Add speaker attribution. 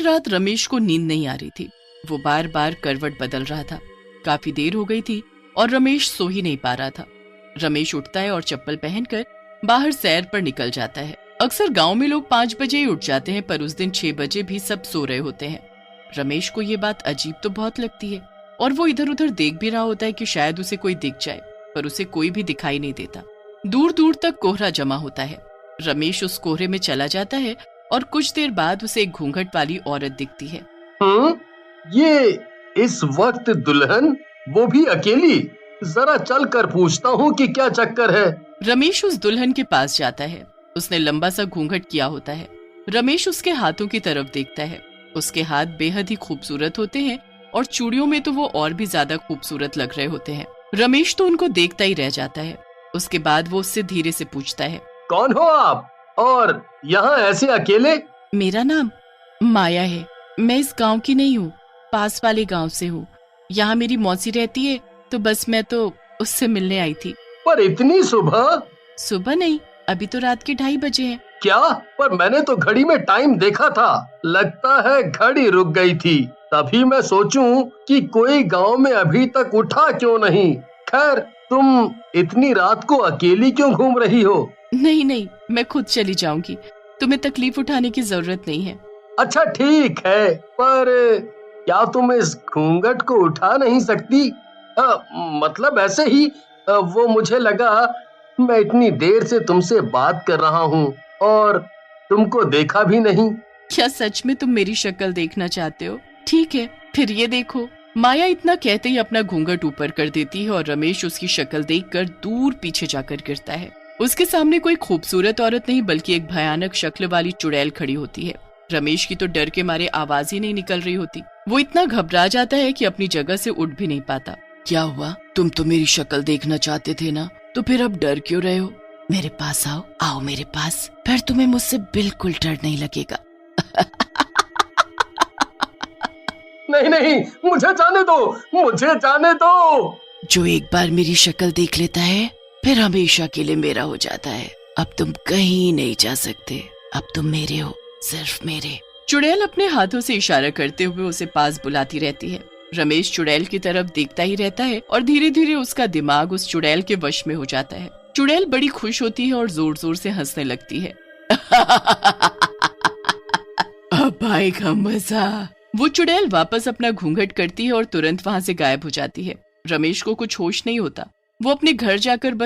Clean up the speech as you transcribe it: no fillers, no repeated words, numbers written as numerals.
Speaker 1: रात रमेश को नींद नहीं आ रही थी। वो बार बार करवट बदल रहा था। काफी देर हो गई थी और रमेश सो ही नहीं पा रहा था। रमेश उठता है और चप्पल पहनकर बाहर सैर पर निकल जाता है। अक्सर गांव में लोग 5 बजे ही उठ जाते हैं, पर उस दिन 6 बजे भी सब सो रहे होते हैं। रमेश को ये बात अजीब तो बहुत लगती है और वो इधर उधर देख भी रहा होता है कि शायद उसे कोई दिख जाए, पर उसे कोई भी दिखाई नहीं देता। दूर दूर तक कोहरा जमा होता है। रमेश उस कोहरे में चला जाता है और कुछ देर बाद उसे एक घूंघट वाली औरत दिखती है।
Speaker 2: ये इस वक्त दुल्हन, वो भी अकेली? जरा चल कर पूछता हूँ कि क्या चक्कर है।
Speaker 1: रमेश उस दुल्हन के पास जाता है। उसने लंबा सा घूंघट किया होता है। रमेश उसके हाथों की तरफ देखता है। उसके हाथ बेहद ही खूबसूरत होते हैं और चूड़ियों में तो वो और भी ज्यादा खूबसूरत लग रहे होते हैं। रमेश तो उनको देखता ही रह जाता है। उसके बाद वो उससे धीरे से पूछता है,
Speaker 2: कौन हो आप और यहाँ ऐसे अकेले?
Speaker 1: मेरा नाम माया है। मैं इस गांव की नहीं हूँ, पास वाले गांव से हूँ। यहाँ मेरी मौसी रहती है, तो बस मैं तो उससे मिलने आई थी।
Speaker 2: पर इतनी सुबह?
Speaker 1: सुबह नहीं, अभी तो रात के 2:30 बजे हैं।
Speaker 2: क्या? पर मैंने तो घड़ी में टाइम देखा था। लगता है घड़ी रुक गई थी, तभी मैं सोचूं कि कोई गांव में अभी तक उठा क्यों नहीं। खैर, तुम इतनी रात को अकेली क्यों घूम रही हो?
Speaker 1: नहीं, मैं खुद चली जाऊंगी। तुम्हें तकलीफ उठाने की जरूरत नहीं है।
Speaker 2: अच्छा ठीक है, पर क्या तुम इस घूंघट को उठा नहीं सकती? मतलब ऐसे ही, वो मुझे लगा मैं इतनी देर से तुमसे बात कर रहा हूँ और तुमको देखा भी नहीं।
Speaker 1: क्या सच में तुम मेरी शक्ल देखना चाहते हो? ठीक है, फिर ये देखो। माया इतना कहते ही अपना घूंघट ऊपर कर देती है और रमेश उसकी शक्ल देखकर दूर पीछे जाकर गिरता है। उसके सामने कोई खूबसूरत औरत नहीं, बल्कि एक भयानक शक्ल वाली चुड़ैल खड़ी होती है। रमेश की तो डर के मारे आवाज ही नहीं निकल रही होती। वो इतना घबरा जाता है कि अपनी जगह से उठ भी नहीं पाता। क्या हुआ? तुम तो मेरी शक्ल देखना चाहते थे ना, तो फिर अब डर क्यों रहे हो? मेरे पास आओ मेरे पास, फिर तुम्हें मुझसे बिल्कुल डर नहीं लगेगा।
Speaker 2: नहीं, मुझे जाने दो।
Speaker 1: जो एक बार मेरी शक्ल देख लेता है, फिर हमेशा के लिए मेरा हो जाता है। अब तुम कहीं नहीं जा सकते, अब तुम मेरे हो, सिर्फ मेरे। चुड़ैल अपने हाथों से इशारा करते हुए उसे पास बुलाती रहती है। रमेश चुड़ैल की तरफ देखता ही रहता है और धीरे धीरे उसका दिमाग उस चुड़ैल के वश में हो जाता है। चुड़ैल बड़ी खुश होती है और जोर जोर से हंसने लगती है। अब आएगा मजा। वो चुड़ैल वापस अपना घूंघट करती है और तुरंत वहां से गायब हो जाती है। रमेश को कुछ होश नहीं होता। वो अपने घर जाकर बस